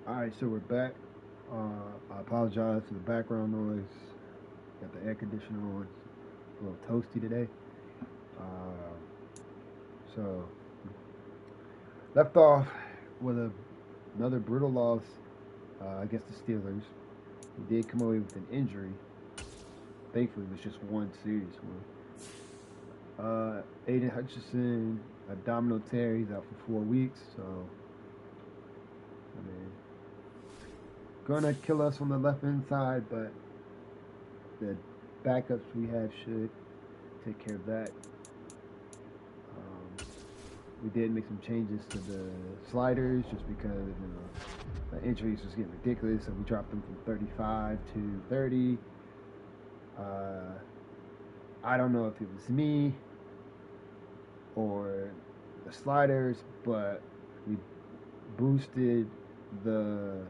Alright, so we're back. I apologize for the background noise. Got the air conditioner on. It's a little toasty today. Uh, so, left off with another brutal loss against the Steelers. We did come away with an injury. Thankfully, it was just one serious one. Aiden Hutchinson, abdominal tear. He's out for 4 weeks. So, I mean, gonna kill us on the left hand side, but the backups we have should take care of that. We did make some changes to the sliders just because the injuries was getting ridiculous, so we dropped them from 35 to 30. I don't know if it was me or the sliders, but we boosted the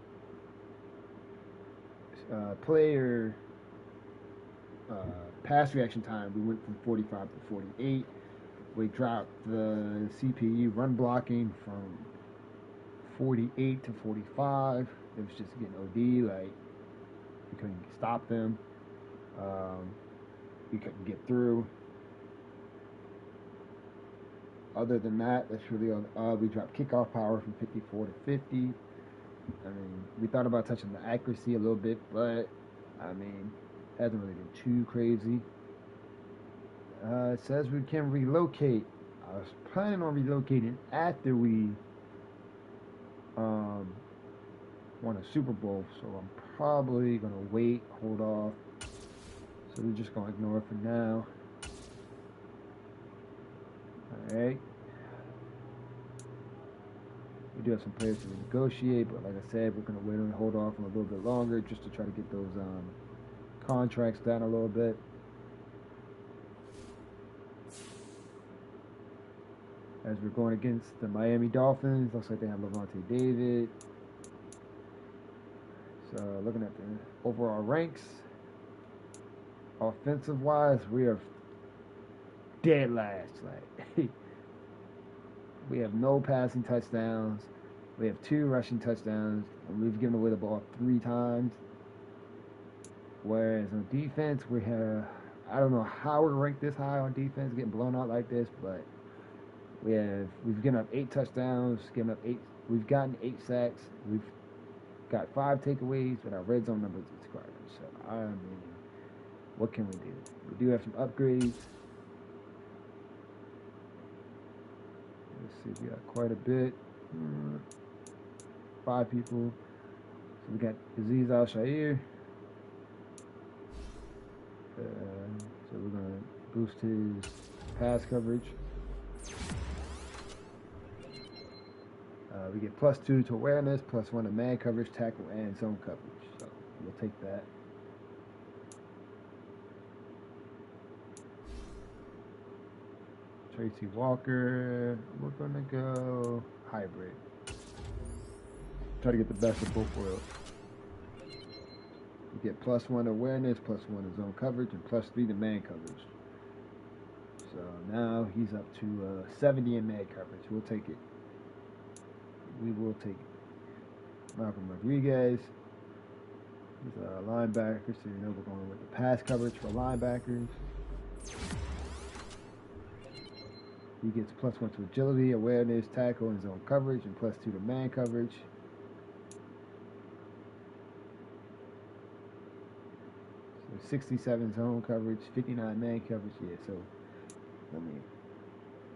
player pass reaction time. We went from 45 to 48. We dropped the CPU run blocking from 48 to 45. It was just getting OD. Like, we couldn't stop them. We couldn't get through. Other than that, that's really all. We dropped kickoff power from 54 to 50. I mean, we thought about touching the accuracy a little bit, but I mean, hasn't really been too crazy. It says we can relocate. I was planning on relocating after we won a Super Bowl, so I'm probably gonna wait, hold off. So we're just gonna ignore it for now. All right. We do have some players to negotiate, but like I said, we're gonna wait and hold off a little bit longer just to try to get those contracts down a little bit. As we're going against the Miami Dolphins, looks like they have Levante David. So looking at the overall ranks, offensive wise, we are dead last. Like we have no passing touchdowns. We have 2 rushing touchdowns, and we've given away the ball 3 times. Whereas on defense, we have, I don't know how we're ranked this high on defense, getting blown out like this, but we've given up 8 touchdowns, we've gotten 8 sacks, we've got 5 takeaways, but our red zone numbers is garbage. So I mean, what can we do? We do have some upgrades. Let's see, we got quite a bit. 5 people. So we got Aziz Al-Shair. So we're gonna boost his pass coverage. We get +2 to awareness, +1 to man coverage, tackle, and zone coverage. So we'll take that. Tracy Walker, we're gonna go hybrid. Try to get the best of both worlds. We get +1 awareness, +1 to zone coverage, and +3 to man coverage. So now he's up to 70 in man coverage. We'll take it. We will take it. Malcolm Rodriguez. He's a linebacker, so you know we're going with the pass coverage for linebackers. He gets +1 to agility, awareness, tackle, and zone coverage, and +2 to man coverage. So 67 zone coverage, 59 man coverage. Yeah, so I mean,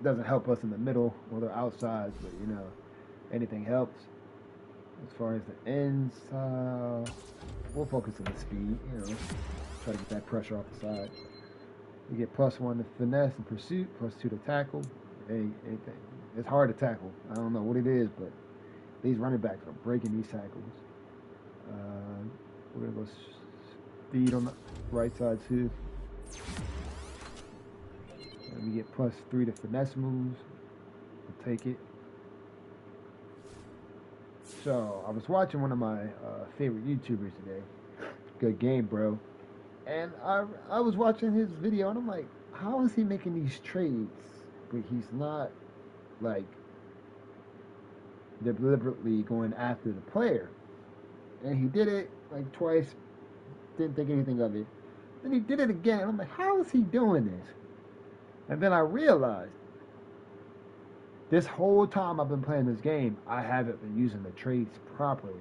it doesn't help us in the middle or the outsides, but you know, anything helps. As far as the ends, we'll focus on the speed, you know, try to get that pressure off the side. You get +1 to finesse and pursuit, +2 to tackle. Anything. It's hard to tackle. I don't know what it is, but these running backs are breaking these tackles. We're going to go speed on the right side too. And we get +3 to finesse moves. We'll take it. So, I was watching one of my favorite YouTubers today. Good game, bro. And I was watching his video, and I'm like, how is he making these trades? But he's not, like, deliberately going after the player. And he did it like twice, didn't think anything of it. Then he did it again. And I'm like, how is he doing this? And then I realized this whole time I've been playing this game, I haven't been using the trades properly.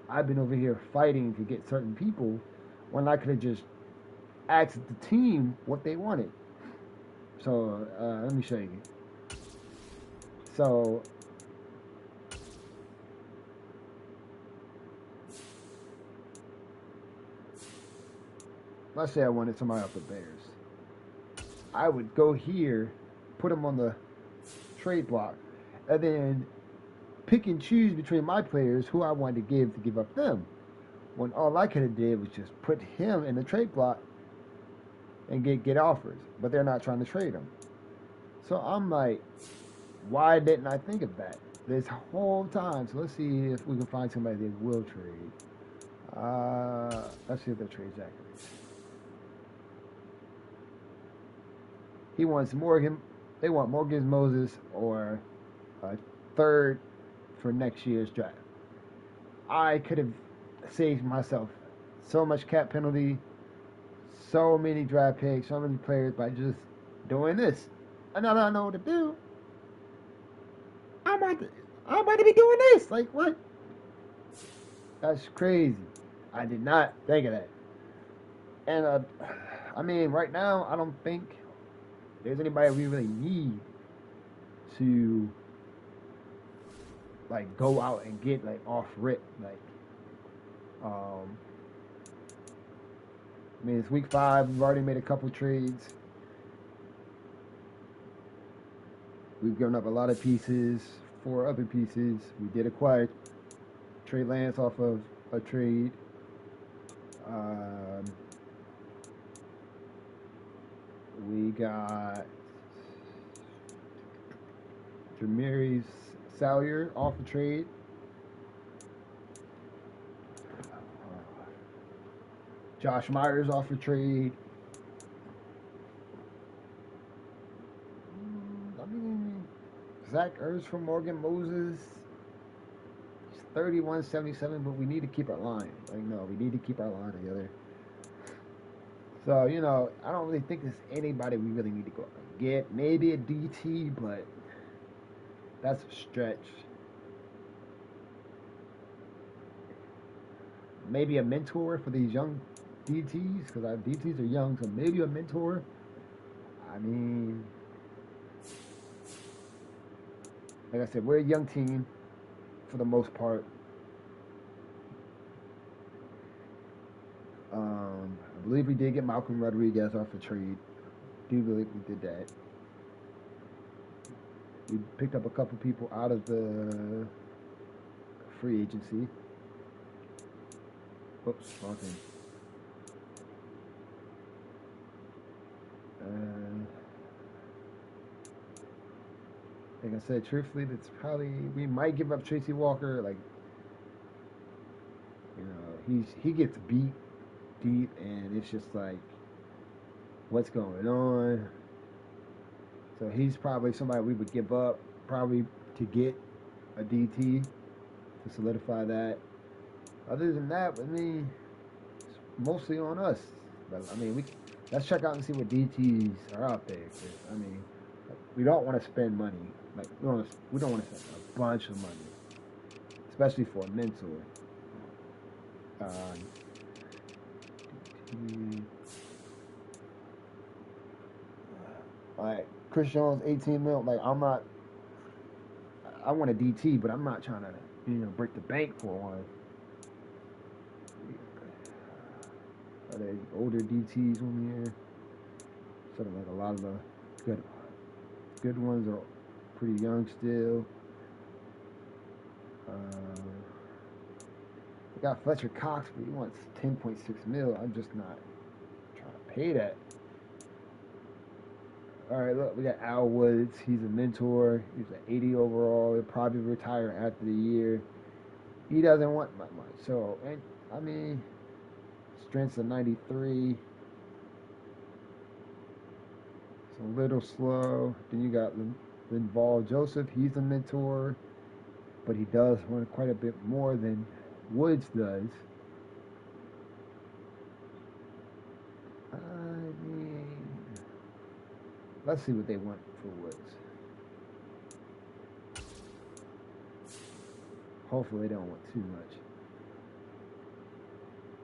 I've been over here fighting to get certain people when I could have just asked the team what they wanted. So let me show you. So let's say I wanted somebody off the Bears. I would go here, put them on the trade block, and then pick and choose between my players who I wanted to give up them. When all I could have did was just put him in the trade block and get offers, but they're not trying to trade him. So I'm like, why didn't I think of that this whole time? So let's see if we can find somebody that will trade. Let's see if they'll trade Zach. He wants Morgan. They want Morgan Moses or a third for next year's draft. I could have saved myself so much cap penalty, so many draft picks, so many players by just doing this. And now that I know what to do, I'm about to be doing this. Like, what? That's crazy. I did not think of that. And, I mean, right now, I don't think there's anybody we really need to, like, go out and get, like, off rip. Like, I mean, it's week 5. We've already made a couple trades. We've given up a lot of pieces for other pieces. We did acquire Trey Lance off of a trade. We got Jameris Salyer off a trade. Josh Myers off a trade. I mean, Zach Ertz from Morgan Moses. He's 31.77, but we need to keep our line. Like, no, we need to keep our line together. So, you know, I don't really think there's anybody we really need to go and get. Maybe a DT, but that's a stretch. Maybe a mentor for these young DTs, because our DTs are young, so maybe a mentor. I mean, like I said, we're a young team for the most part. I believe we did get Malcolm Rodriguez off a trade. Do believe we did that. We picked up a couple people out of the free agency. Oops, wrong thing. Like I said, truthfully, that's probably, we might give up Tracy Walker. Like, you know, he gets beat deep, and it's just like, what's going on? So he's probably somebody we would give up, probably to get a DT to solidify that. Other than that, I mean, it's mostly on us. But I mean, let's check out and see what DTs are out there. 'Cause, I mean, we don't want to spend money. Like, we don't want to spend a bunch of money, especially for a mentor. Like Chris Jones, 18 mil. Like, I want a DT, but I'm not trying to, break the bank for one. Are there older DTs on here? Sort of like a lot of the good ones are pretty young still. We got Fletcher Cox, but he wants 10.6 mil. I'm just not trying to pay that. All right, look, we got Al Woods. He's a mentor. He's an 80 overall. He'll probably retire after the year. He doesn't want much. So, and I mean, strength's a 93. It's a little slow. Then you got Linval Joseph. He's a mentor, but he does want quite a bit more than Woods does. I mean, let's see what they want for Woods. Hopefully they don't want too much.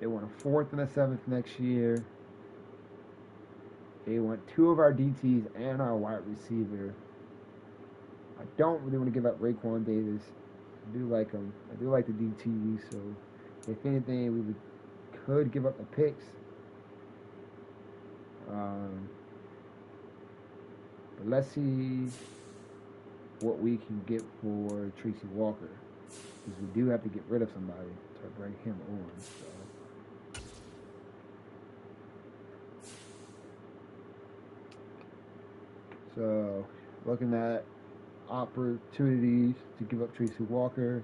They want a 4th and a 7th next year. They want 2 of our DTs and our wide receiver. I don't really want to give up Raekwon Davis. I do like him. I do like the DTs. So if anything, we could give up the picks. But let's see what we can get for Tracy Walker. Because we do have to get rid of somebody to bring him on. So looking at opportunities to give up Tracy Walker.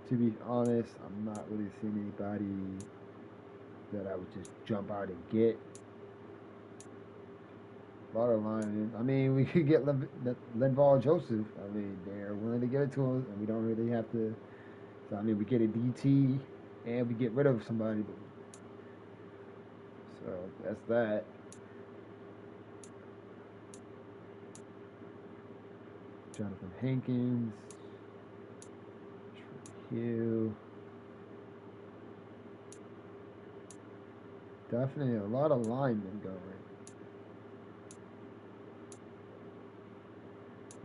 To be honest, I'm not really seeing anybody that I would just jump out and get. A lot of linemen. I mean, we could get Linval Joseph. I mean, they're willing to give it to him, and we don't really have to. So, I mean, we get a DT, and we get rid of somebody. So, that's that. Jonathan Hankins. Hill. Definitely a lot of linemen going.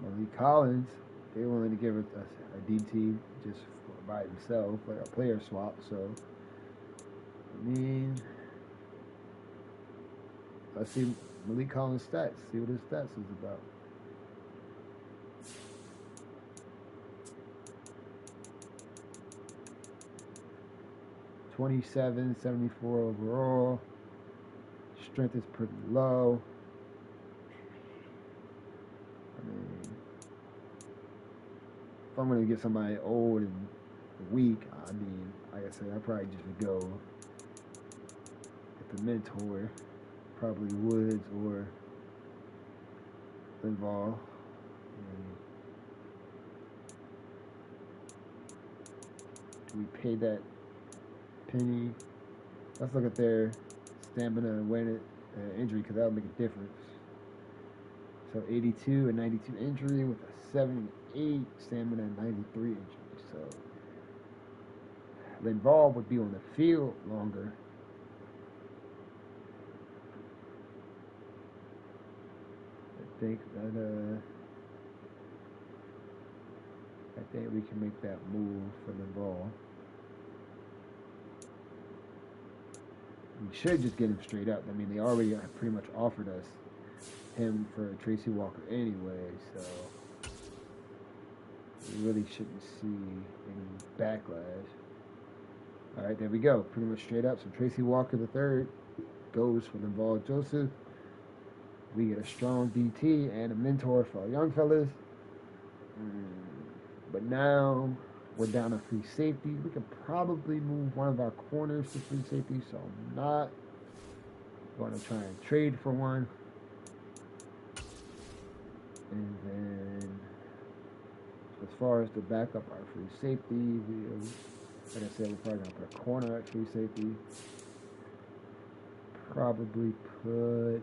Malik Collins, they're willing to give us a DT just by himself, like a player swap. So, I mean, let's see Malik Collins' stats, see what his stats is about. .27, 74 overall. Strength is pretty low. I mean, if I'm going to get somebody old and weak, I mean, like I said, I probably just would go with the mentor, probably Woods or Linval. Do we pay that penny? Let's look at their stamina and weight injury, because that'll make a difference. So 82 and 92 injury with a 78 stamina and 93 injury. So Linval would be on the field longer. I think we can make that move for Linval. We should just get him straight up. I mean, they already pretty much offered us him for Tracy Walker anyway, so we really shouldn't see any backlash. All right, there we go. Pretty much straight up. So Tracy Walker III goes for Linval Joseph. We get a strong DT and a mentor for our young fellas. But now we're down to free safety. We could probably move one of our corners to free safety, so I'm not going to try and trade for one. And then as far as the backup our free safety, like I said, we're probably going to put a corner at free safety. Probably put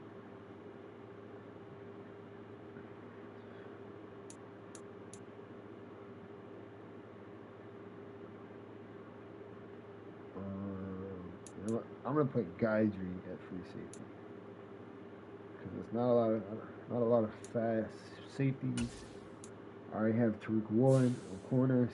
I'm gonna put Guidry at free safety because there's not a lot of fast safeties. I already have Tariq Woolen on corner,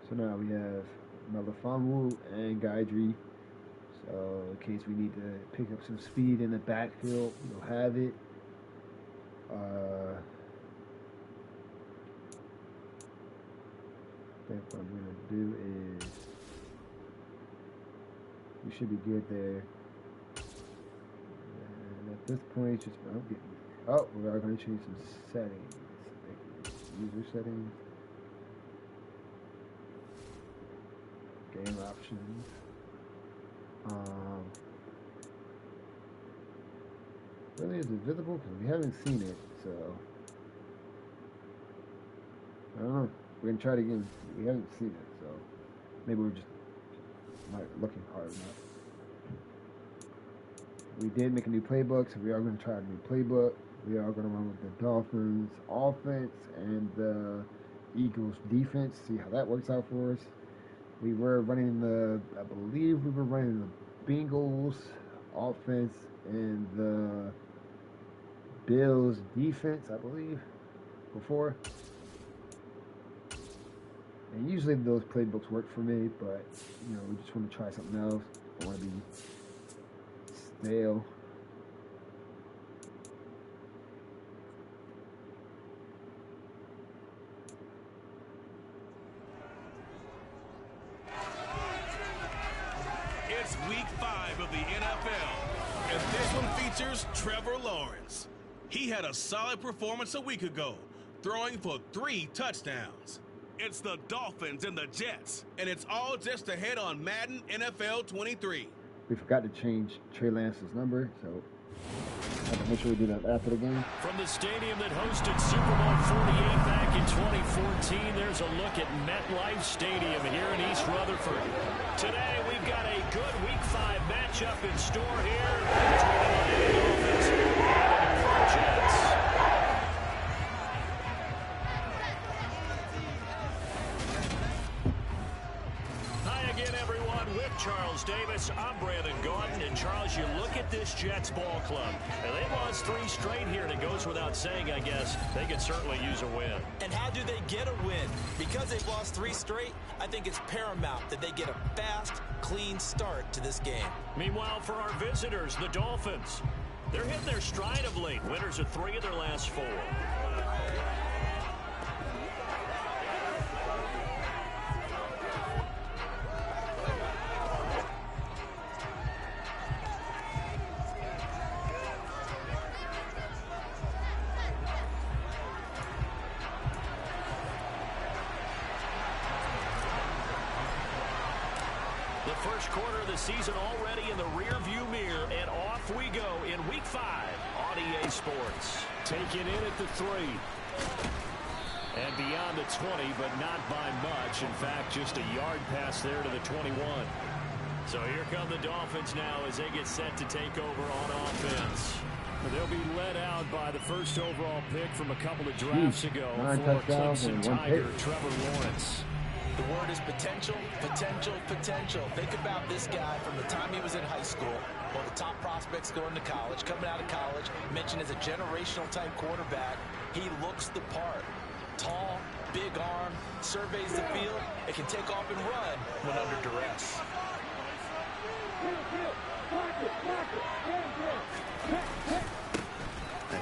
so now we have Melifonwu and Guidry. So in case we need to pick up some speed in the backfield, we'll have it. I think what I'm going to do is we should be good there. And at this point, it's just we are going to change some settings. User settings, game options. Really, is it visible? Because we haven't seen it, so I don't know. We're gonna try it again. We haven't seen it, so maybe we're just not looking hard enough. We did make a new playbook, so we are going to try a new playbook. We are going to run with the Dolphins offense and the Eagles defense, see how that works out for us. We were running I believe we were running the Bengals offense and the Bills defense, I believe, before. And usually those playbooks work for me, but we just want to try something else. I want to be stale. It's week 5 of the NFL, and this one features Trevor Lawrence. He had a solid performance a week ago, throwing for 3 touchdowns. It's the Dolphins and the Jets, and it's all just ahead on Madden NFL 23. We forgot to change Trey Lance's number, so I have to make sure we do that after the game. From the stadium that hosted Super Bowl 48 back in 2014, there's a look at MetLife Stadium here in East Rutherford. Today, we've got a good Week 5 matchup in store here between the Miami Dolphins and the New York Jets. Hi again, everyone. With Charles Davis, I'm Brandon Gordon. And Charles, you look at this Jets ball club, and they lost 3 straight here, and it goes without saying, I guess, they could certainly use a win. And how do they get a win? Because they've lost 3 straight, I think it's paramount that they get a fast, clean start to this game. Meanwhile, for our visitors, the Dolphins, they're hitting their stride of late. Winners of 3 of their last 4. First quarter of the season already in the rear-view mirror, and off we go in Week 5 on EA Sports. Taken in at the 3. And beyond the 20, but not by much. In fact, just a yard pass there to the 21. So here come the Dolphins now as they get set to take over on offense. They'll be led out by the first overall pick from a couple of drafts ago for Clemson Tiger Trevor Lawrence. The word is potential, potential, potential. Think about this guy from the time he was in high school. One of the top prospects going to college, coming out of college, mentioned as a generational type quarterback. He looks the part. Tall, big arm, surveys the field. It can take off and run when under duress.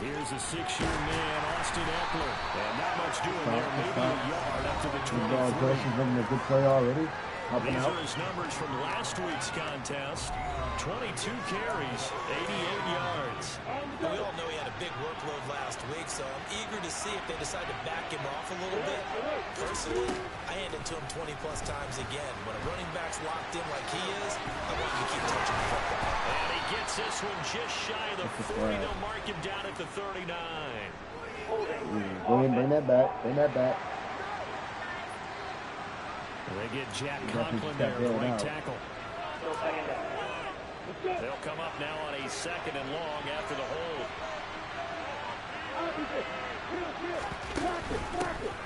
Here's a 6-year man, Austin Eckler. And not much doing there. Maybe a yard up to the 23. He's having a good play already. These are his numbers from last week's contest. 22 carries, 88 yards. We all know he had a big workload last week, so I'm eager to see if they decide to back him off a little bit. Personally, I hand it to him 20-plus times again. When a running back's locked in like he is, I want him to keep touching the football. And he gets this one just shy of the 40. They'll mark him down at the 39. Go ahead and bring that back. Bring that back. They get Jack Conklin there, the right tackle. They'll come up now on a 2nd and long after the hold.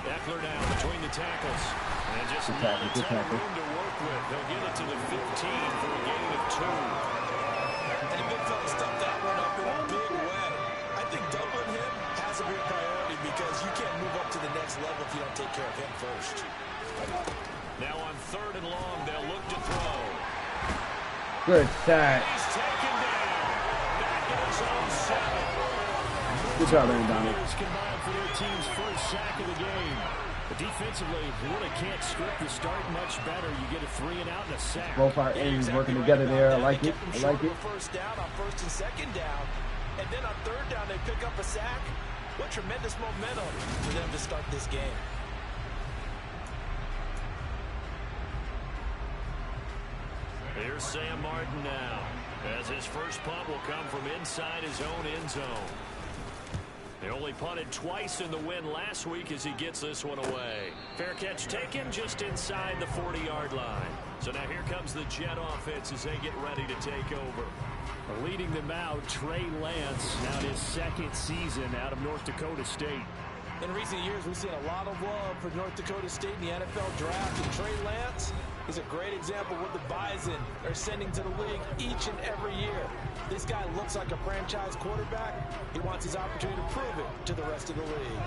Eckler down between the tackles. And just not a ton of room to work with. They'll get it to the 15 for a gain of 2. And the big fella stuffed that one up in a big way. I think doubling him has a big priority because you can't move up to the next level if you don't take care of him first. Now on 3rd and long, they'll look to throw. Good sack. He's taken down. Back in his own 7. Good job, Aaron Donald. Combined for their team's first sack of the game. But defensively, you really can't script the start much better. You get a 3 and out and a sack. Both our ends working together there. I like it. I like it. First down on 1st and 2nd down. And then on 3rd down, they pick up a sack. What tremendous momentum for them to start this game. Here's Sam Martin now, as his first punt will come from inside his own end zone. He only punted twice in the win last week as he gets this one away. Fair catch taken just inside the 40-yard line. So now here comes the Jet offense as they get ready to take over. Leading them out, Trey Lance, now in his second season out of North Dakota State. In recent years, we've seen a lot of love for North Dakota State in the NFL draft, and Trey Lance is a great example of what the Bison are sending to the league each and every year. This guy looks like a franchise quarterback. He wants his opportunity to prove it to the rest of the league.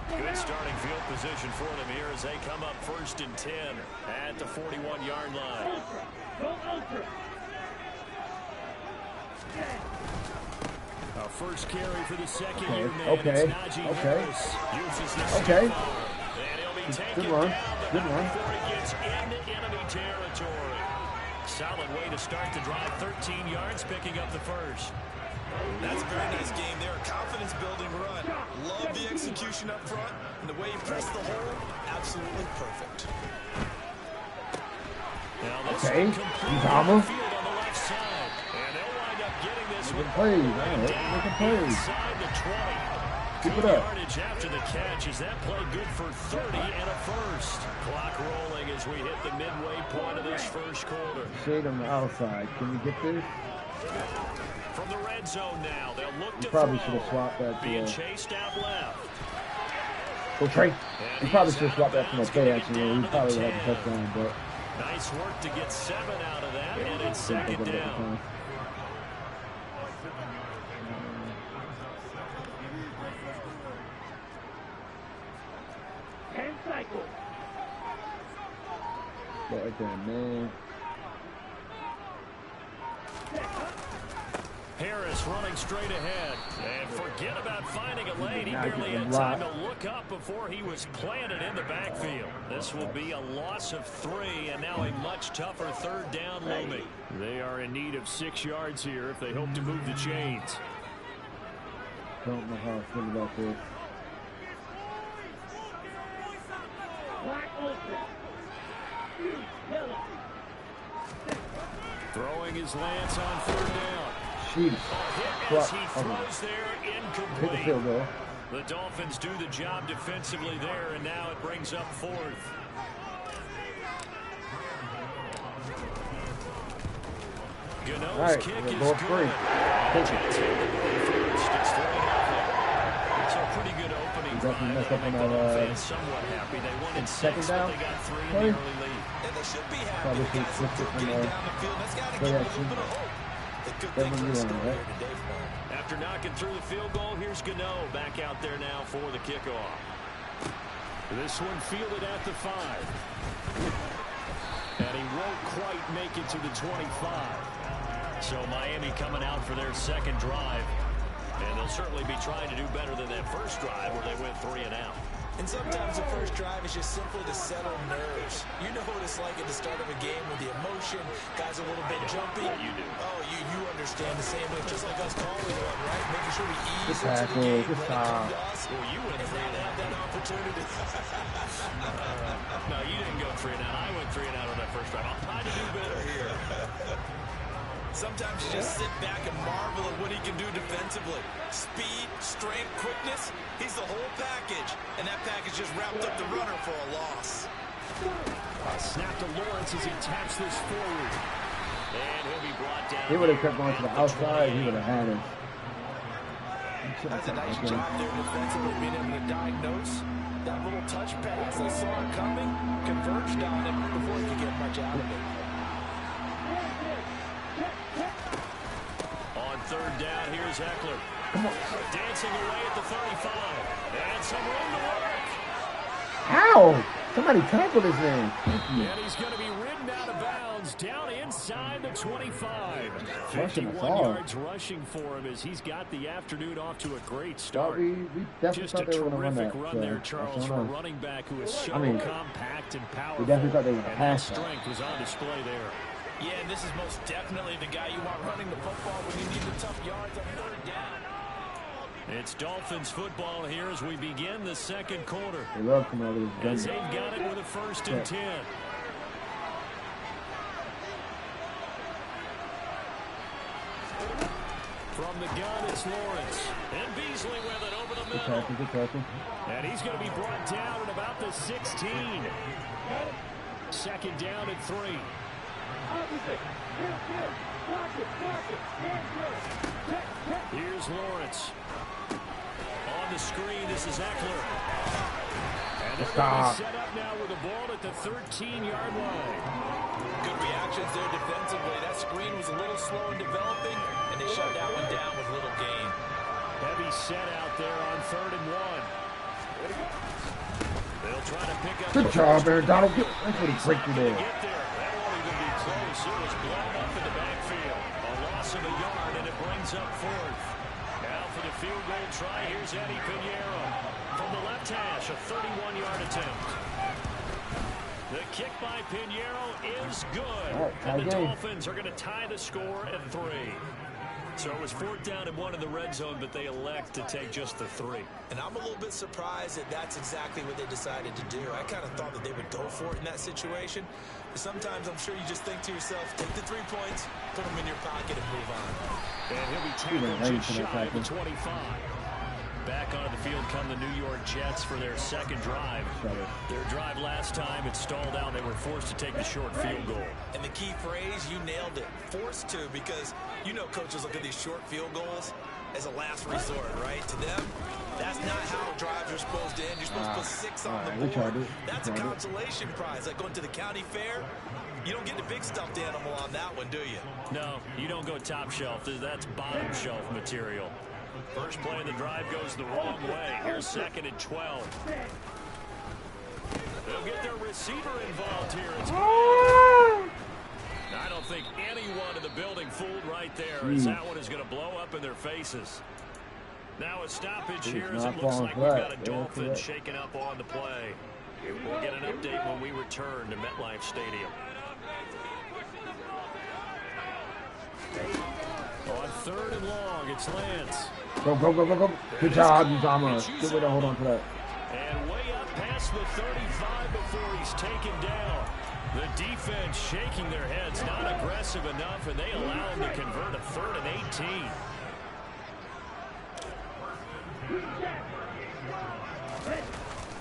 Good starting field position for them here as they come up 1st and 10 at the 41-yard line. Our first carry for the second year man. Okay. And he'll be taken Good run. down Good run. before he gets into enemy territory. Solid way to start the drive. 13 yards, picking up the first. That's a very nice game there. Confidence-building run. Love the execution up front. And the way he pressed the hole, absolutely perfect. Okay, Uzama. Field on the left side. And they'll wind up getting this one. Plays, man. Making plays. Inside the 20. Keep Good it up. yardage after the catch. Is that play good for 30 and a first? Clock rolling as we hit the midway point of this first quarter. Shade on the outside. Can we get this? From the red zone now, they'll look to Probably throw. should have swapped that Being to chased out left. Trey. And He probably he's should have swapped that from a out of play bounds, actually. getting He down probably to would the have a 10. touchdown, but Nice work to get 7 out of that, and it's second down. Right there, man. Harris running straight ahead. And forget about finding a lane. He Now barely he's had a time lot. to look up before he was planted in the backfield. This will be a loss of 3, and now a much tougher 3rd down looming. They are in need of 6 yards here if they hope to move the chains. Don't know how I feel about this. Throwing his Lance on 3rd down. Sheesh. Hit as he throws there, Hit the incomplete. field goal. The Dolphins do the job defensively there, and now it brings up 4th. Gano's All right, kick we're is both good. free. Jets have the ball first. It's 3-0. So a pretty good opening Definitely drive. messed up Make on the that, fans somewhat happy. They won in 6, second but down they got 3 in play. the early lead. And they should be happy. Probably The guys should look switch it good from getting down the field. That's got to play give them a action. little bit of hope. A good Then thing when for you the run, story right? here today for them. After knocking through the field goal, here's Gano back out there now for the kickoff. This one fielded at the 5. And he won't quite make it to the 25. So Miami coming out for their second drive. And they'll certainly be trying to do better than that first drive where they went 3 and out. And sometimes the first drive is just simply to settle nerves. You know what it's like at the start of a game with the emotion. Guys a little bit jumpy. Yeah, you do. Oh, you understand the same way. Just like us calling one, right? Making sure we ease into the tackle, game good when it stop. comes to us. Well, you went And 3 now and to out. have that opportunity. No, you didn't go 3 and out. I went 3 and out on that first drive. I'll try to do better here. Sometimes you just sit back and marvel at what he can do defensively. Speed, strength, quickness. He's the whole package. And that package just wrapped up the runner for a loss. Snap to Lawrence as he taps this forward. And he'll be brought down. He would have kept going to the outside. He would have had it. That's a nice job there defensively, being able to diagnose that little touch pass. They saw it coming, converged on it before he could get much out of it. On 3rd down, here's Eckler. Dancing away at the 35. And some room to work. How? Somebody tackled his name. And he's going to be ridden out of bounds down inside the 25. Rushing us 51 all. yards rushing for him as he's got the afternoon off to a great start. We definitely Just a thought they were going to run terrific that. run So, there, that's Charles, what for I a know. running back who is so I mean, compact and powerful. we definitely thought they were going to And that pass that. strength was on display there. Yeah, and this is most definitely the guy you want running the football when you need the tough yards on 3rd down. It's Dolphins football here as we begin the second quarter. They love coming over As this they've got it with a 1st and 10. From the gun, it's Lawrence. And Beasley with it over the middle. Good tackle. And he's going to be brought down at about the 16. Second down and 3. Here's Lawrence. On the screen, this is Eckler. And they're going to be set up now with the ball at the 13-yard line. Good reactions there defensively. That screen was a little slow in developing, and they shut that one down with little gain. Heavy set out there on 3rd and 1. They'll try to pick up. Good job, Aaron Donald. That's what he break you there. Get there. That won't even be close. It was blown up in the backfield. A loss of a yard, and it brings up 4th. Now for the field goal try, here's Eddie Pinheiro. From the left hash, a 31-yard attempt. The kick by Pinheiro is good. And the Dolphins are going to tie the score at 3. So it was 4th down and 1 in the red zone, but they elect to take just the 3. And I'm a little bit surprised that that's exactly what they decided to do. I kind of thought that they would go for it in that situation. But sometimes I'm sure you just think to yourself, take the 3 points, put them in your pocket, and move on. And he'll be tackled just shy of the 25. Back onto the field come the New York Jets for their second drive. Their drive last time, it stalled out. They were forced to take the short field goal. And the key phrase, you nailed it, forced to, because you know coaches look at these short field goals as a last resort, right? To them, that's not how drives are supposed to end. You're supposed to put 6 on the board. That's a consolation prize. Like going to the county fair, you don't get the big stuffed animal on that one, do you? No, you don't go top shelf. That's bottom shelf material. First play of the drive goes the wrong way. Here's 2nd and 12. They'll get their receiver involved here. I don't think anyone in the building fooled right there, as that one is going to blow up in their faces. Now a stoppage here as it looks like we've got a Dolphin shaking up on the play. We'll get an update when we return to MetLife Stadium. On 3rd and long, it's Lance. Go. Good job, Uzama. Good way to hold on to that. And way up past the 35 before he's taken down. The defense shaking their heads, not aggressive enough, and they allow him to convert a 3rd and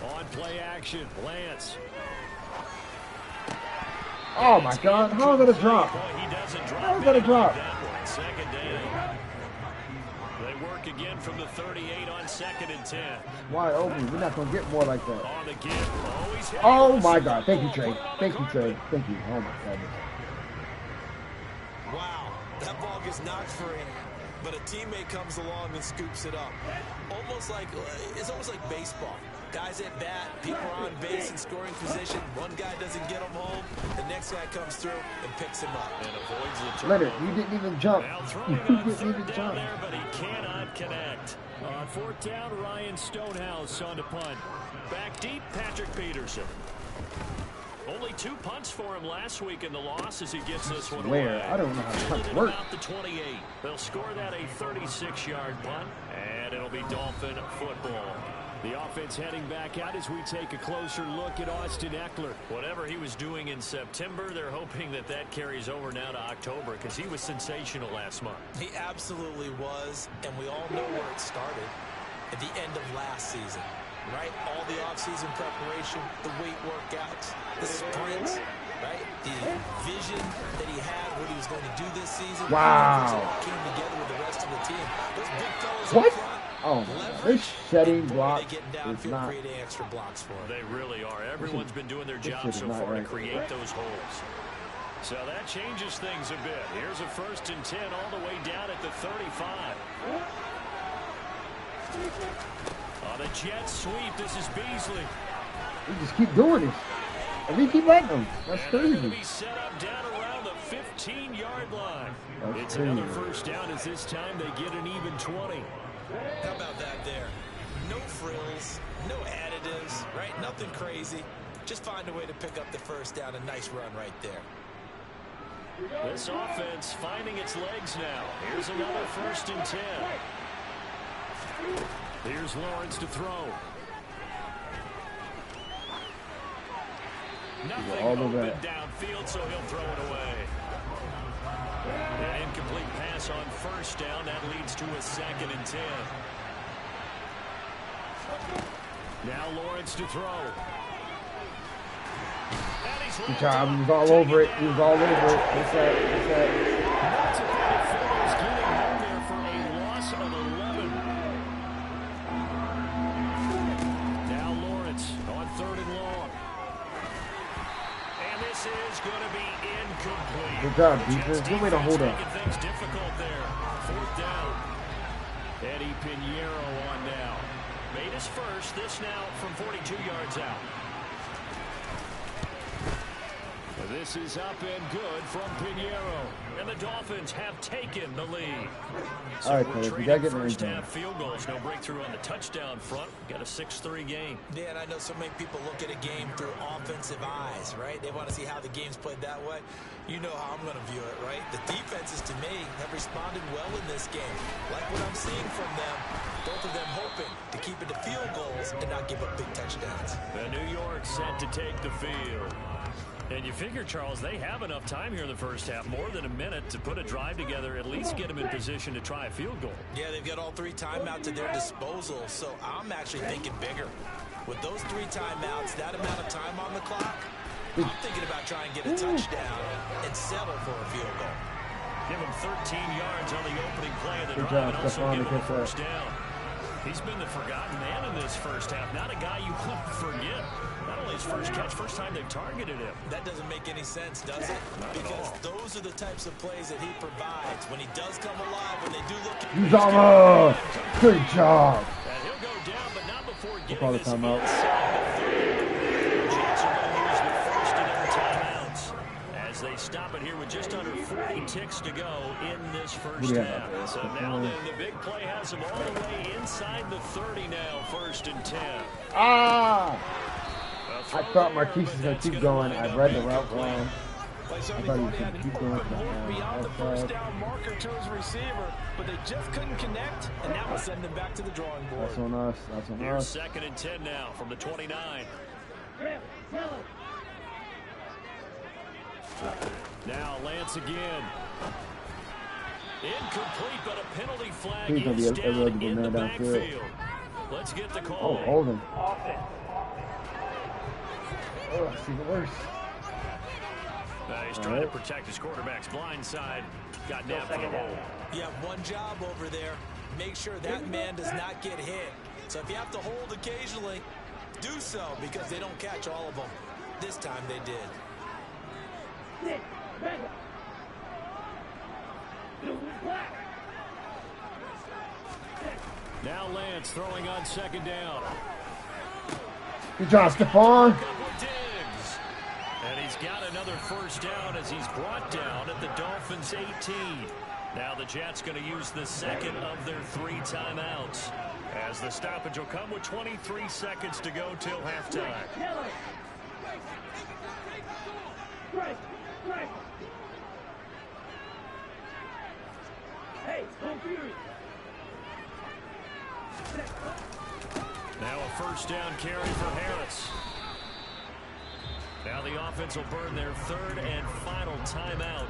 18. On play action, Lance. Oh my God! How is that a drop? He doesn't drop. How is that a drop? Second down. They work again from the 38 on 2nd and 10. Wide open. We're not gonna get more like that. On the give. Oh my God! Thank you, Trey. Thank you, Trey. Thank you. Oh my God. Wow, that ball gets knocked free, but a teammate comes along and scoops it up. It's almost like baseball. Guys at bat, people are on base in scoring position. One guy doesn't get him home. The next guy comes through and picks him up. And avoids the turn. Leonard, you didn't even jump. You didn't even jump. There, but he cannot connect. On 4th down, Ryan Stonehouse on the punt. Back deep, Patrick Peterson. Only 2 punts for him last week in the loss as he gets this one away. I don't know how punts work. About the 28. They'll score that a 36-yard punt, and it'll be Dolphin football. The offense heading back out as we take a closer look at Austin Eckler. Whatever he was doing in September, they're hoping that carries over now to October because he was sensational last month. He absolutely was, and we all know where it started at the end of last season, right? All the offseason preparation, the weight workouts, the sprints, right? The vision that he had, what he was going to do this season. Wow. Came together with the rest of the team. Those big fellas what? up front. Oh, this setting block is not. Extra blocks for him. They really are. Everyone's been doing their job so far to create those holes. So that changes things a bit. Here's a 1st and 10 all the way down at the 35. On the jet sweep, this is Beasley. We just keep doing this. And we keep letting them. That's crazy. Be set up down around the 15-yard line. That's crazy. Another 1st down as this time they get an even 20. How about that there? No frills, no additives, right? Nothing crazy. Just find a way to pick up the 1st down. A nice run right there. This offense finding its legs now. Here's another 1st and 10. Here's Lawrence to throw. Nothing open downfield, so he'll throw it away. An incomplete pass Lawrence on first down. That leads to a 2nd and 10. Now Lawrence to throw. Good job. He was all over it. He was all over it. What's that? What's that? Getting home there for a loss of 11. Now Lawrence on 3rd and long. And this is going to be incomplete. Good job, defense. Good way to hold up. Things difficult there. 4th down. Eddie Pinheiro on now. Made his first. This now from 42 yards out. This is up and good from Pinheiro. And the Dolphins have taken the lead. So all right, we're Coach, trading first half field goals. No breakthrough on the touchdown front. Got a 6-3 game. Yeah, and I know so many people look at a game through offensive eyes, right? They want to see how the game's played that way. You know how I'm going to view it, right? The defenses, to me, have responded well in this game. Like what I'm seeing from them, both of them hoping to keep it to field goals and not give up big touchdowns. The New York set to take the field. And you figure, Charles, they have enough time here in the first half, more than a minute, to put a drive together, at least get them in position to try a field goal. Yeah, they've got all 3 timeouts at their disposal, so I'm actually thinking bigger. With those 3 timeouts, that amount of time on the clock, I'm thinking about trying to get a touchdown and settle for a field goal. Give him 13 yards on the opening play of the drive and also give him a first down. He's been the forgotten man in this first half. Not a guy you want to forget. Not only his first catch, first time they've targeted him. That doesn't make any sense, does it? Because those are the types of plays that he provides. When he does come alive, when they do look at good job. And he'll go down, but not before getting call the this timeout. Jets are going to use the first of their timeouts as they stop it here with just under 40 ticks to go in this first half. So now then, the big play has them all the way inside the 30 now, 1st and 10. Ah! I thought Marquise was going to keep going. I read the route wrong. I thought he was going to keep going. Beyond the first down marker to his receiver, but they just couldn't connect, and that will send them back to the drawing board. That's on us. That's on Here's us. 2nd and 10 now from the 29. Now Lance again. Incomplete, but a penalty flag is down in the backfield. Let's get the call. Oh, holding. Oh, I see the worst. He's trying to protect his quarterback's blind side. Got nabbed for the hole. You have one job over there. Make sure that man does not get hit. So if you have to hold occasionally, do so, because they don't catch all of them. This time they did. Now Lance throwing on 2nd down. Good job, Stephon. And he's got another first down as he's brought down at the Dolphins' 18. Now the Jets going to use the 2nd of their 3 timeouts, as the stoppage will come with 23 seconds to go till halftime. Now a first down carry for Harris. Now the offense will burn their 3rd and final timeout.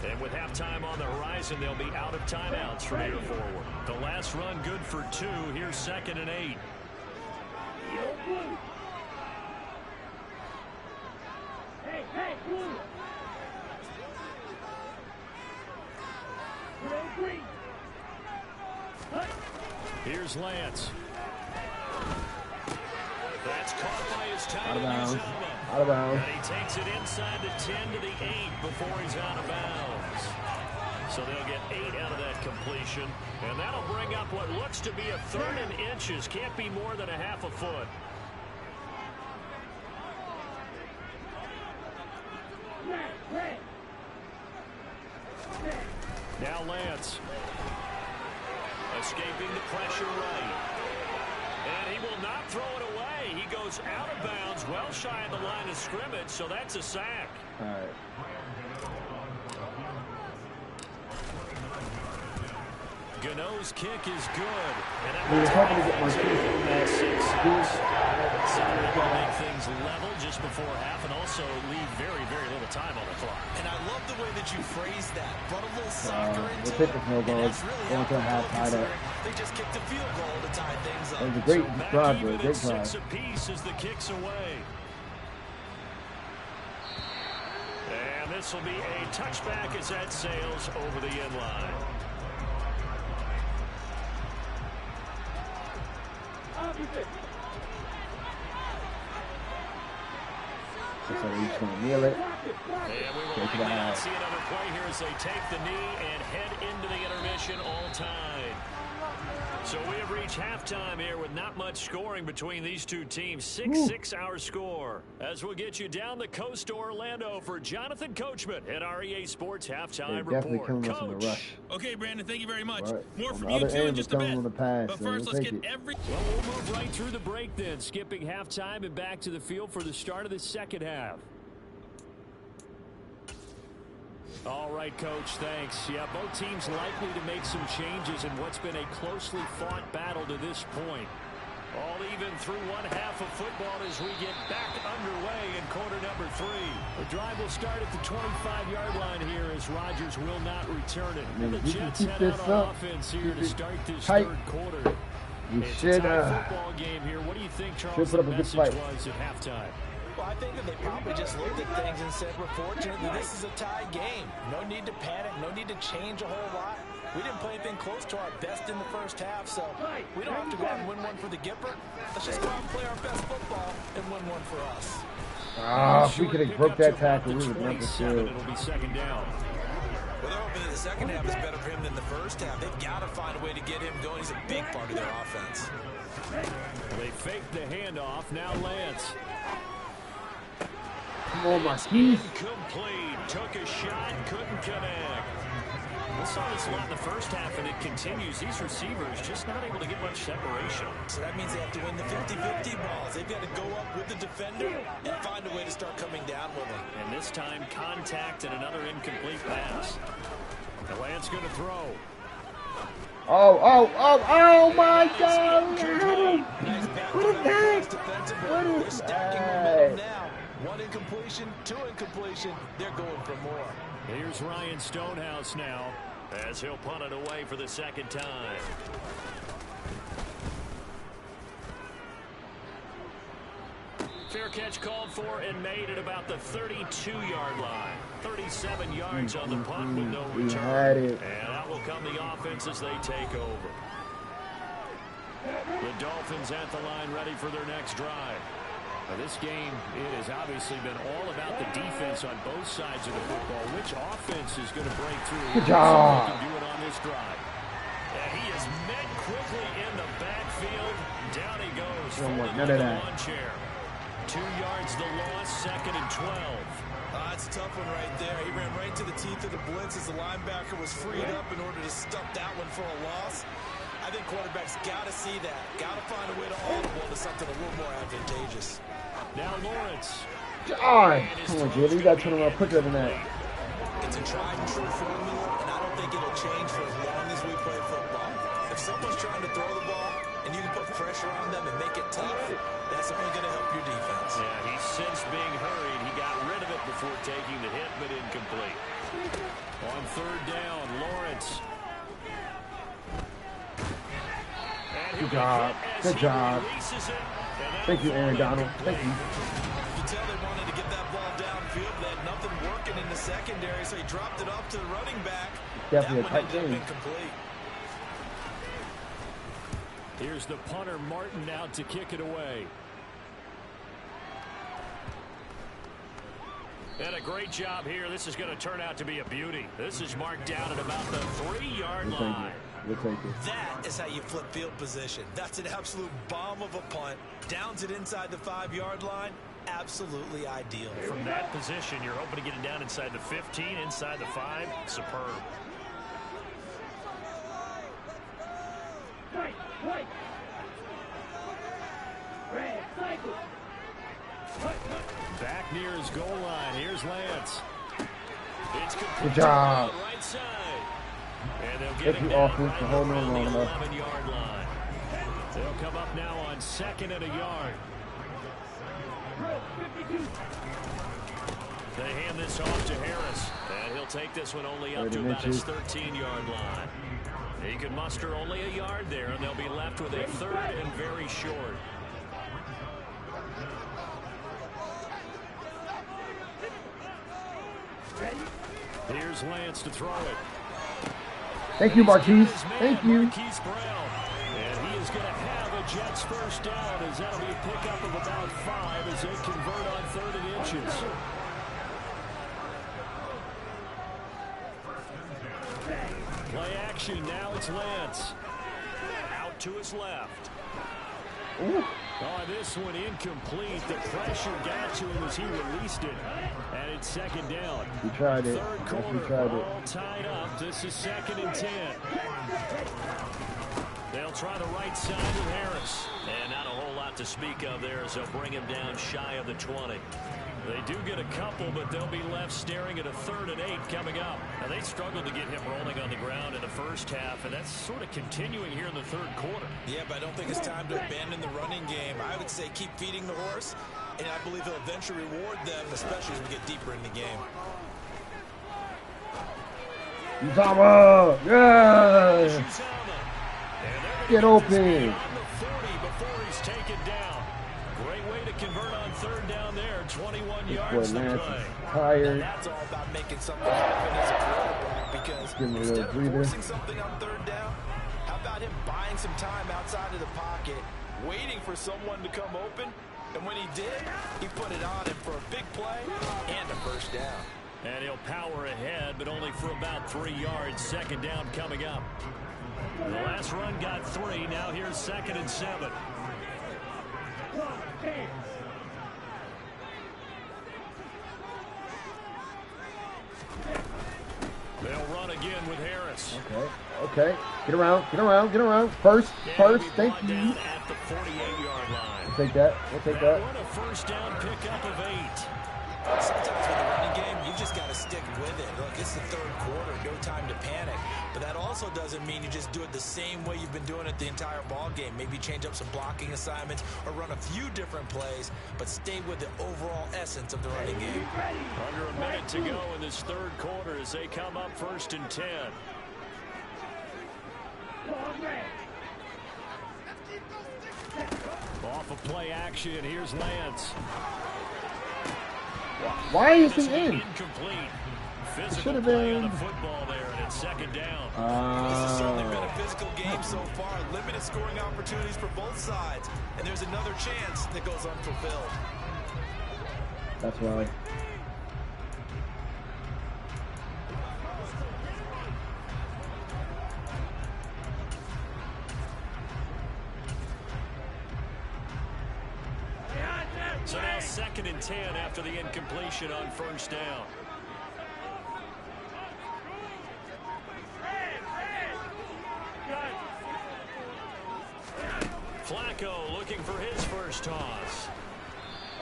And with halftime on the horizon, they'll be out of timeouts from here forward. The last run good for 2. Here's 2nd and 8. Here's Lance. That's caught by his tight end. Out of bounds. And he takes it inside the 10 to the 8 before he's out of bounds. So they'll get 8 out of that completion. And that'll bring up what looks to be a 3rd and inches. Can't be more than a half a foot. Now Lance. Escaping the pressure right. And he will not throw it away. He goes out of bounds, well shy of the line of scrimmage, so that's a sack. All right. Gano's kick is good. And that We were hoping to get more So they're able to make things level just before half and also leave very, very little time on the clock. And I love the way that you phrase that. Brought a little soccer into we'll take the field it. goal. And that's really Going to half tied up. They just kicked a field goal to tie things up. It was a great drive, Even great at 6 drive. apiece as the kick's away. And this will be a touchback as that sails over the end line. So they're just going to kneel it. And we will Go to the likely not house. see another play here as they take the knee and head into the intermission all tied. So we have reached halftime here with not much scoring between these two teams. 6-6 our score. As we'll get you down the coast to Orlando for Jonathan Coachman at our EA Sports Halftime They're definitely Report. killing us in the rush. Okay, Brandon, thank you very much. Right. More On from the you, other too, end, in just a we're bit. coming on the pass, But so first, we'll let's take get it. every... Well, we'll move right through the break then, skipping halftime and back to the field for the start of the second half. All right, Coach, thanks. Yeah, both teams likely to make some changes in what's been a closely fought battle to this point. All even through one half of football as we get back underway in quarter number 3. The drive will start at the 25-yard line here as Rodgers will not return it. And the Jets head out on offense here to start this third quarter. You It's should, a tie football game here. What do you think, Charles, put the up a good message fight. was at halftime? Well, I think that they probably just looked at things and said, we're fortunate that this is a tie game. No need to panic. No need to change a whole lot. We didn't play anything close to our best in the first half, so we don't have to go out and win one for the Gipper. Let's just go out and play our best football and win one for us. If we could have broke that tackle, we would have never stood. It'll be second down. Well, they're hoping that the second half is better for him than the first half. They've got to find a way to get him going. He's a big part of their offense. They faked the handoff. Now Lance. Come on, my keys. Incomplete. Took a shot. Couldn't connect. We saw this a lot in the first half, and it continues. These receivers just not able to get much separation. So that means they have to win the 50-50 balls. They've got to go up with the defender and find a way to start coming down with him. And this time, contact and another incomplete pass. The Lance going to throw. Oh my God! Nice What is that? What They're is stacking that? momentum now. One incompletion, two incompletion. They're going for more. Here's Ryan Stonehouse now as he'll punt it away for the second time. Fair catch called for and made at about the 32-yard line. 37 yards on the punt with no We return. had it. And out will come the offense as they take over. The Dolphins at the line ready for their next drive. Now this game, it has obviously been all about the defense on both sides of the football. Which offense is going to break through? Good job. They can do it on this drive. And he is met quickly in the backfield. Down he goes. Don't want folded none of like a that. lawn chair. 2 yards the loss, second and 12. That's a tough one right there. He ran right to the teeth of the blitz as the linebacker was freed up in order to stuff that one for a loss. I think quarterbacks got to see that. Got to find a way to audible to something a little more advantageous. Now Lawrence. God, come on, Jimmy. You got to turn around quicker than that. It's a tried and true formula, and I don't think it'll change for as long as we play football. If someone's trying to throw the ball and you can put pressure on them and make it tough, that's only going to help your defense. Yeah, he sensed being hurried. He got rid of it before taking the hit, but incomplete. On third down, Lawrence. Good job. Good job. Thank you, Aaron Donald. Thank you. You can tell they wanted to get that ball downfield. They had nothing working in the secondary, so he dropped it off to the running back. Definitely that a one tight ended up game. incomplete. Here's the punter, Martin, out to kick it away. And a great job here. This is going to turn out to be a beauty. This is marked down at about the 3-yard line. We'll take it. That is how you flip field position. That's an absolute bomb of a punt. Downs it inside the 5-yard line. Absolutely ideal. From that position, you're hoping to get it down inside the 15, inside the 5. Superb. Back near his goal line. Here's Lance. It's complete. Good job. Right side. And they'll get him down right around the 11-yard line. They'll come up now on 2nd and a yard. They hand this off to Harris. And he'll take this one only up to about his 13-yard line. He can muster only a yard there, and they'll be left with a 3rd and very short. Here's Lance to throw it. Thank you, Marquise. Thank you. Marquise Brown. And he is going to have a Jets first down, as that'll be a pickup of about 5 as they convert on 3rd and inches. Play action. Now it's Lance. Out to his left. Ooh. Oh, this one incomplete. The pressure got to him as he released it. And it's 2nd down. We tried it. Third quarter, we tried it. all tied up. This is 2nd and 10. They'll try the right side with Harris. And not a whole lot to speak of there as they'll bring him down shy of the 20. They do get a couple, but they'll be left staring at a 3rd and 8 coming up. Now, they struggled to get him rolling on the ground in the first half, and that's sort of continuing here in the 3rd quarter. Yeah, but I don't think it's time to abandon the running game. I would say keep feeding the horse, and I believe he'll eventually reward them, especially as we get deeper in the game. Uzama! Yeah! Get open! Before he's taken down. Great way to convert on 3rd down there. 21 yards to play. Tired. That's all about making something happen as a quarterback, because instead of forcing something on 3rd down, how about him buying some time outside of the pocket, waiting for someone to come open, and when he did, he put it on him for a big play and a first down. And he'll power ahead, but only for about 3 yards. 2nd down coming up. The last run got 3. Now here's 2nd and 7. They'll run again with Harris. Okay. Get around. First. Thank you. At the 48-yard line. We'll take that. What a first down pickup of 8. Sometimes with the running game, you just got to stick with it. Look, it's the 3rd quarter, no time to panic. But that also doesn't mean you just do it the same way you've been doing it the entire ball game. Maybe change up some blocking assignments or run a few different plays, but stay with the overall essence of the running game. Under a minute to go in this 3rd quarter as they come up 1st and 10. Off of play action, here's Lance. Why is he in? Incomplete. Physical should have play on been. the football there, and it's 2nd down. This has certainly been a physical game so far. Limited scoring opportunities for both sides. And there's another chance that goes unfulfilled. That's why. So now 2nd and 10 after the incompletion on 1st down. Flacco looking for his first toss.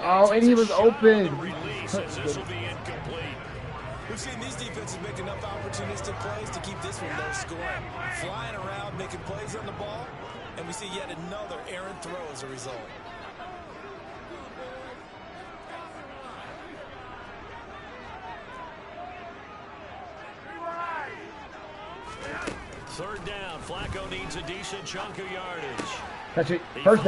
Oh, and he was open. Release as this will be incomplete. We've seen these defenses make enough opportunistic plays to keep this one low scoring. Flying around, making plays on the ball, and we see yet another errant throw as a result. Third down. Flacco needs a decent chunk of yardage. Catch it. First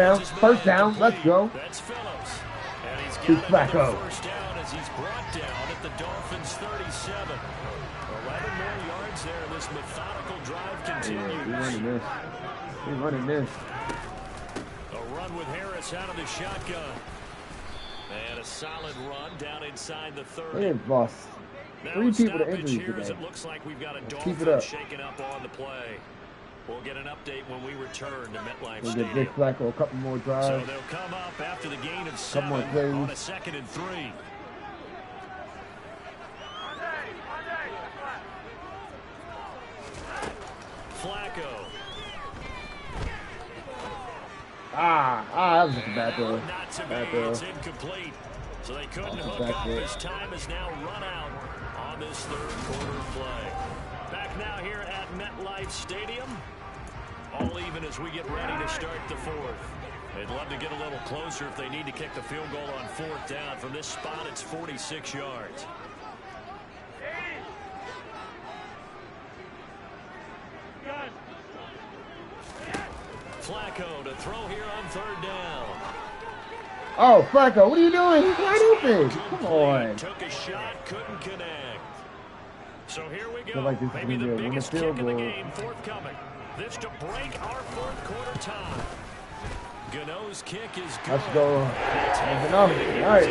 down. Let's go. That's Phillips. And he's To got Flacco. another first down as he's brought down at the Dolphins' 37. 11 more yards there. This methodical drive continues. We're running this. A run with Harris out of the shotgun. And a solid run down inside the 30. We didn't lost Now 3 a people to stoppage injury here as today. it looks like we've got a keep it Dolphin up. shaking up on the play. We'll get an update when we return to MetLife We'll Stadium. get Big Flacco a couple more So drives. they'll come up after the gain of Couple more 7 plays. on a 2nd and 3. Flacco. That was just a bad throw. Not to be. Bad throw. It's incomplete. So they couldn't That's a hook bad up. throw. His time is now run out on this 3rd quarter play. Back now here at MetLife Stadium. All even as we get ready to start the fourth. They'd love to get a little closer if they need to kick the field goal on fourth down. From this spot, it's 46 yards. Flacco to throw here on third down. Oh, Flacco, what are you doing? He's wide open. Come on. Took a shot, couldn't connect. So here we go. Like this Maybe the biggest kick field in the goal. game forthcoming. This to break our fourth quarter tie. Gano's kick is good. Let's go. That's enough. All right.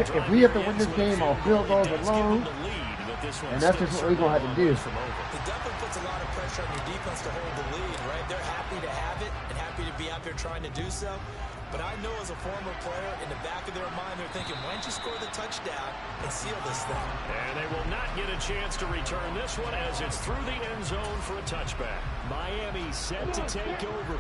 If we have to win this game on field goals alone, and that's just what we're going to have to do. It definitely puts a lot of pressure on your defense to hold the lead, right? They're happy to have it and happy to be out there trying to do so. But I know as a former player, in the back of their mind, they're thinking, why don't you score the touchdown and seal this thing? And they will not get a chance to return this one as it's through the end zone for a touchback. Miami set to take over.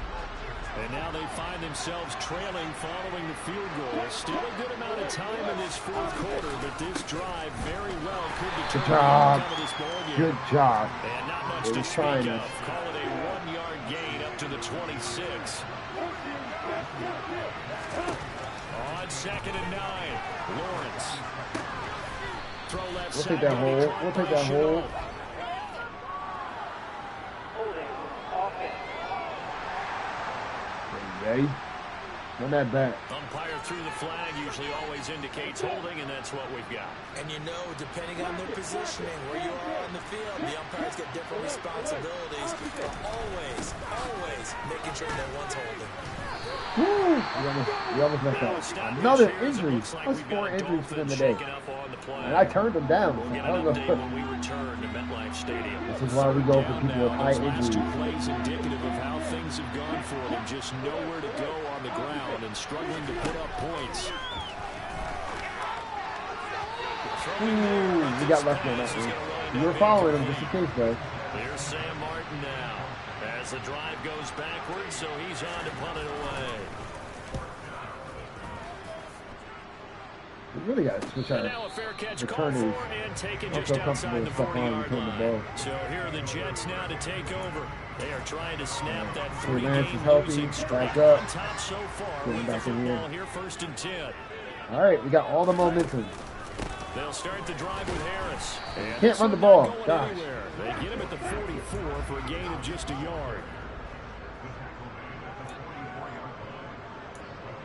And now they find themselves trailing following the field goal. Still a good amount of time in this fourth quarter, but this drive very well could determine the outcome of this ball game. Good job. And not much to speak of. Call it a 1-yard gain up to the 26. On 2nd and 9, Lawrence. Throw left side. We'll take that hole. We'll take that hole. Ready? Run that back. Umpire through the flag usually always indicates holding, and that's what we've got. And you know, depending on their positioning, where you are on the field, the umpires get different responsibilities, but always making sure that one's holding. Woo! We almost messed up. Another injury. That's 4 injuries for them today. And I turned them down. I don't know. This is why we go for people with high injuries. Plays indicative of how things have gone for them. Just nowhere to go on the ground and struggling to put up points. Ooh, we got left on that one. We were following him just in case, though. Here's Sam Martin now. As the drive goes backwards, so he's on to punt it away. We really got to switch our returners. I'm so comfortable with stuff on return the ball. So here are the Jets now to take over. They are trying to snap that Lance is 3-game healthy. losing streak Back up. on top so far. Getting With the back in football here. here, 1st and 10. All right, we got all the momentum. They'll start the drive with Harris. And Can't run the ball. not going Gosh. anywhere. They get him at the 44 for a gain of just a yard.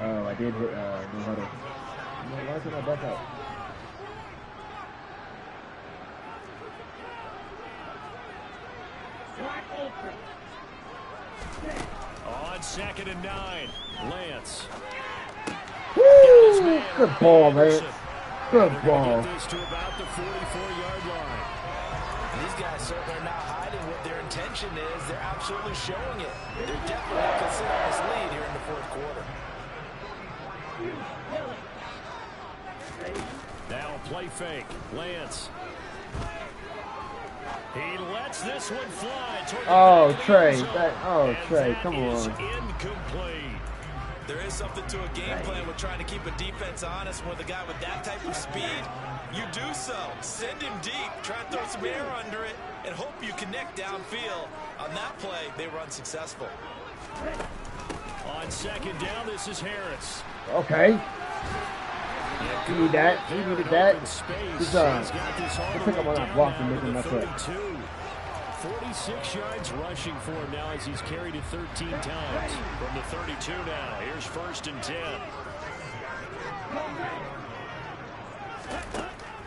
Oh, I did hit no huddle. Why isn't I back out? On 2nd and 9, Lance. Woo! Good ball, Lance. Good ball. Get this to about the 44-yard line. These guys certainly are not hiding what their intention is. They're absolutely showing it. They're definitely not considering this lead here in the fourth quarter. Now play fake. Lance. He lets this one fly. Oh, Trey. Trey, come on. Incomplete. There is something to a game plan with trying to keep a defense honest with a guy with that type of speed. You do so. Send him deep. Try and throw some air under it and hope you connect downfield. On that play, they were unsuccessful. On 2nd down, this is Harris. Okay. We need that. We needed that. We'll pick up on that block and make him mess up. 46 yards rushing for him now as he's carried it 13 times. From the 32 now, here's 1st and 10.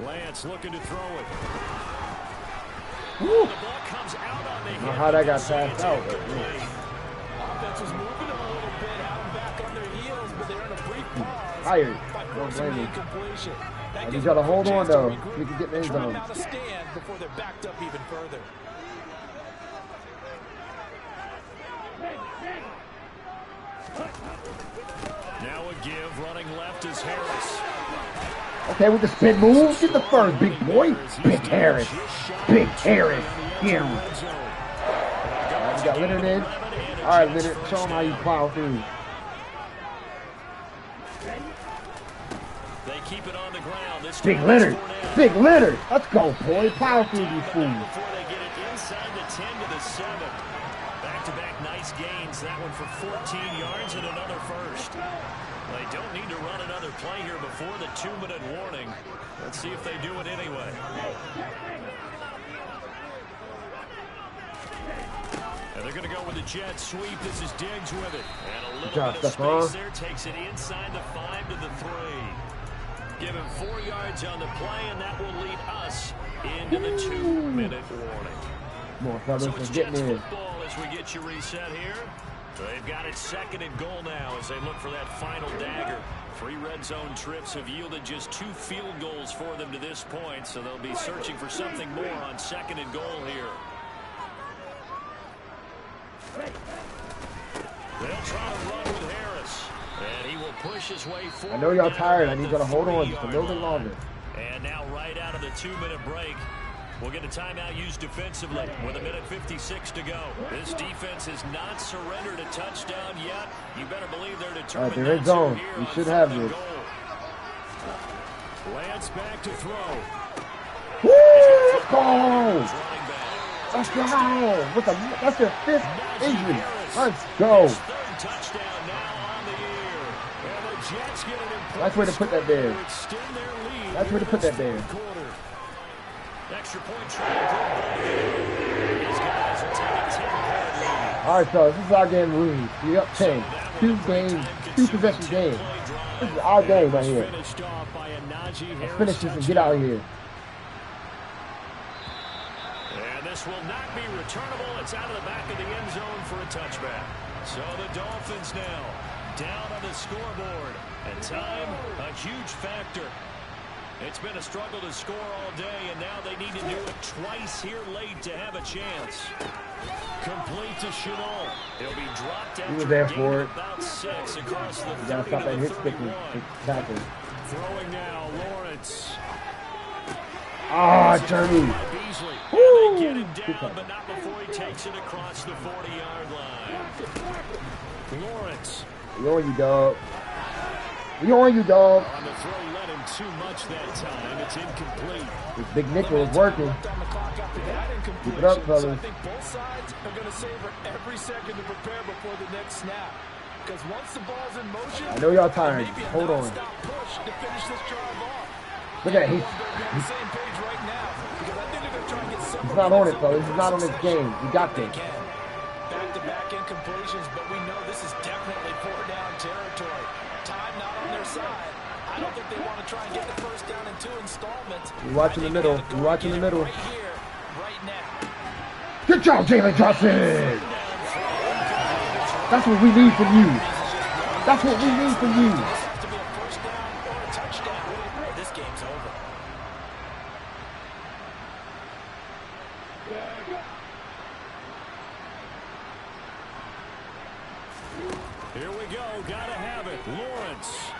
Lance looking to throw it. Woo. The ball comes out on the hit. How that got passed out. Offense was moving them a little bit, had them back on their heels, but they're in a brief pause. Tired. By Don't forcing blame the me. incompletion. I need y'all to hold on, though. We can get in the end Trying zone. now to stand before they're backed up even further. Now a give, running left is Harris. Okay, with the spin move, get the first, big boy. Big Harris. Big Harris. Get him. We got Leonard in. All right, Leonard, show him how you plow through. They keep it on the ground. This Big time Leonard. it's Fournette. Big Leonard. Let's go, boy. Power through these fools. Before they get it inside the 10 to the 7. Back-to-back nice gains. That one for 14 yards and another first. They don't need to run another play here before the 2-minute warning. Let's see if they do it anyway. And they're going to go with the jet sweep. This is Diggs with it. And a little bit of space there. Takes it inside the 5 to the 3. Give him 4 yards on the play, and that will lead us into the 2-minute warning. Come on, fellas, So it's getting Jets in. football as we get you reset here. They've got it 2nd and goal now as they look for that final dagger. 3 red zone trips have yielded just 2 field goals for them to this point, so they'll be searching for something more on 2nd and goal here. They'll try to run with Harris, and he will push his way forward. I know y'all tired. I need y'all to hold on just a little bit longer. And now right out of the 2-minute break, we'll get a timeout used defensively with 1:56 to go. This defense has not surrendered a touchdown yet. You better believe they're determined. They're in zone. We should have this. Lance back to throw. Woo! Let's go! Let's go! That's their 5th injury. Let's go! Third touchdown now on the year. And the Jets get an important That's where to put that there. extend their lead. That's where to put that there. Extra point try. These guys are taking 10-point lead. All right, fellas, this is our game to lose. We up 10. 2 possession game. This is our game right here. Let's finish this and get out of here. And this will not be returnable. It's out of the back of the end zone for a touchback. So the Dolphins now down on the scoreboard. And time, a huge factor. It's been a struggle to score all day, and now they need to do it twice here late to have a chance. Complete to Chenal. He'll be dropped after He was there for it. about 6 across the 30 You gotta stop that to hit the sticking 31. tackle. Throwing now, Lawrence. Ah, Jeremy. Beasley. Woo! They get him down, but not before he takes it across the 40-yard line. Lawrence. We on you, dog. We on you, dog. On the throw, let him too much that time. It's incomplete. This big nickel is working. Keep it up, fellas. I think both sides are going to savor every second to prepare before the next snap. Because once the ball's in motion, I know y'all tired. Hold on. Push to finish this drive off. Look at it. On the same page right now, because I think they're going to try and get some. He's not on it, fellas. He's not on this game. We got this. Back-to-back incompletions, but we know this is definitely 4-down territory. Time not on their side. I don't think they want to try and get the first down in 2 installments. We're watching the middle. We're watching the middle. Right here, right now. Good job, Jalen Johnson. That's what we need from you. That's what we need from you. This has to be a first down or a touchdown, or this game's over. Here we go. Gotta have it. Lawrence.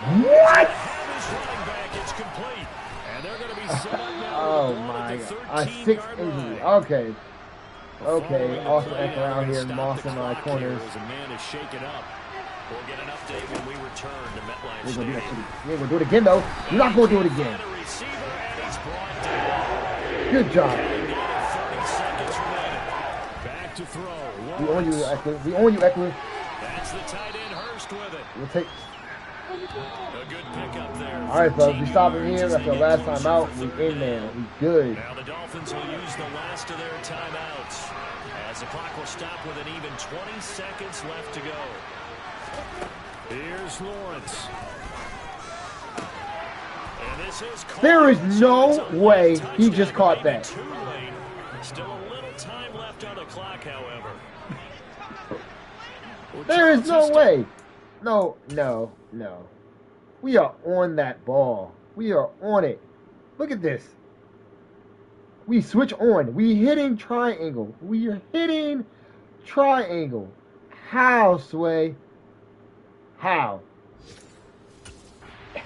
What? His running back. It's complete. And they're going to be set up now. Oh my God. A 6th injury. Okay. Okay. Also Eckler out here, Moss in my corners. As a man is shaken up. We'll get an update when we return to MetLife We're gonna do that Stadium. shit. We ain't gonna do it again though. You're not gonna do it again. And a receiver, and he's brought down. Good job. 30 seconds remaining. Back to throw. We own you, Eckler. We own you, Eckler. That's the tight end, Hurst with it. We'll take. A good pickup there. All right, fellas. We stop it here. That's our last time out. We in there. We good. Now the Dolphins will use the last of their timeouts as the clock will stop with an even 20 seconds left to go. Here's Lawrence. And this is There is no way he just caught that. Too late. Still a little time left on the clock, however. There is no way. No. We are on that ball. We are on it. Look at this. We switch on. We hitting triangle. We are hitting triangle. How, Sway? How?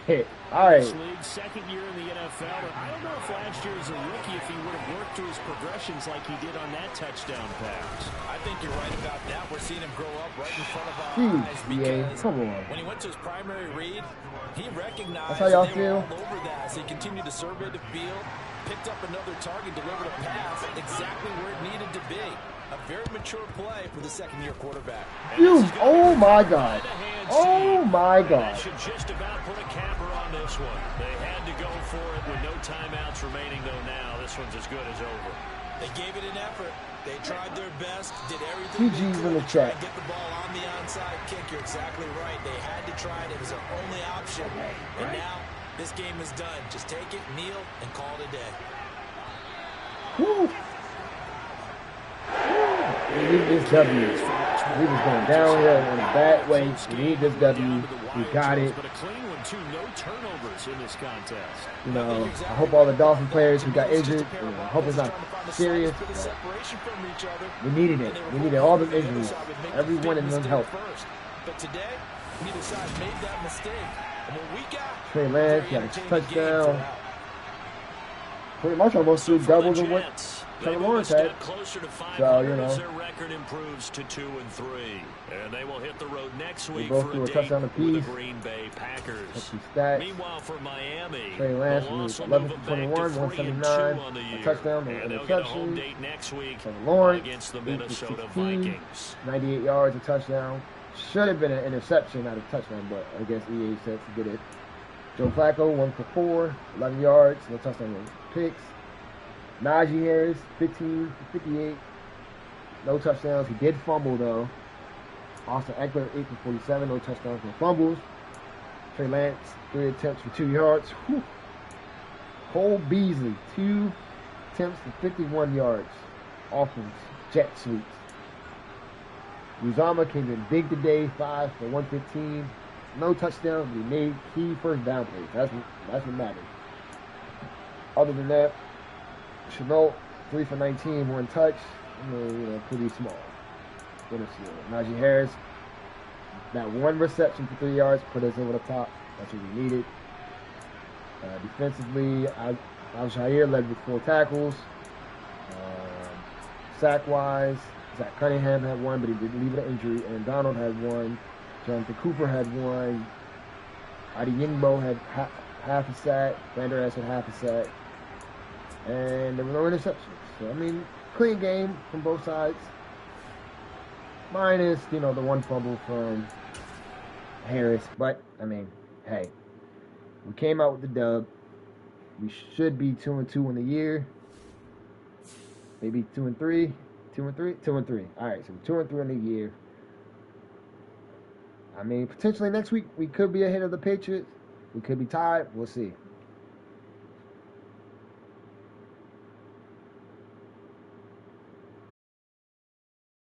hit. All right. Second year in the NFL. I don't know if last year as a rookie, if he would have worked through his progressions like he did on that touchdown pass. I think you're right about that. We're seeing him grow up right in front of our eyes because come on. when he went to his primary read, he recognized that's how y'all they were feel. all over that. So he continued to survey the field, picked up another target, delivered a pass exactly where it needed to be. A very mature play for the second-year quarterback. Oh my God. Oh my God. That should just about put a capper on this one. They had to go for it with no timeouts remaining, though now this one's as good as over. They gave it an effort. They tried their best, did everything they GG's in could the to try chat. and get the ball on the onside kick. You're exactly right. They had to try it. It was their only option. And now this game is done. Just take it, kneel, and call it a day. Woo. We need this W. We was going downhill in a bad way. We need this W. We got it. But a clean one, too. No turnovers in this contest. You know, I hope all the Dolphin players who got injured, I hope it's not serious. We needed it. We needed all the injuries. Every one of them helped. But today, neither side made that mistake. And what we got, Trey Lance got a touchdown. Pretty much almost two doubles of what Trevor Lawrence had. So, you know. Their record improves to 2-3. And they will hit the road next week both for threw a a date touchdown with apiece. the Green Bay Packers. Meanwhile, for Miami, Trey Lance was 11 for 21, 179, a touchdown, no interception. Next week Trevor Lawrence, against the 8 Minnesota for 16, Vikings. 98 yards, a touchdown. Should have been an interception, not a touchdown, but I guess EA said to get it. Joe Flacco, 1 for 4, 11 yards, no touchdown, no picks. Najee Harris, 15 for 58, no touchdowns. He did fumble, though. Austin Eckler, 8 for 47, no touchdowns, no fumbles. Trey Lance, 3 attempts for 2 yards. Whew. Cole Beasley, 2 attempts for 51 yards. Offense, jet sweeps. Uzama came in big today, 5 for 115. No touchdowns, but he made key first down plays. That's what matters. Other than that, Chenault, 3 for 19, 1 touch. You know, pretty small. Najee Harris, that 1 reception for 3 yards put us over the top. That's what we needed. Defensively, Al-Shaair led with 4 tackles. Sack-wise, Zach Cunningham had 1, but he did leave it an injury. And Donald had 1. Jonathan Cooper had 1. Adi Yingbo had half a sack. Vander Esch had half a sack. And there were no interceptions. So, I mean, clean game from both sides. Minus, the 1 fumble from Harris. But, I mean, hey, we came out with the dub. We should be 2-2 in the year. Maybe 2-3. 2-3? 2-3. All right, so 2-3 in the year. I mean, potentially next week we could be ahead of the Patriots. We could be tied. We'll see.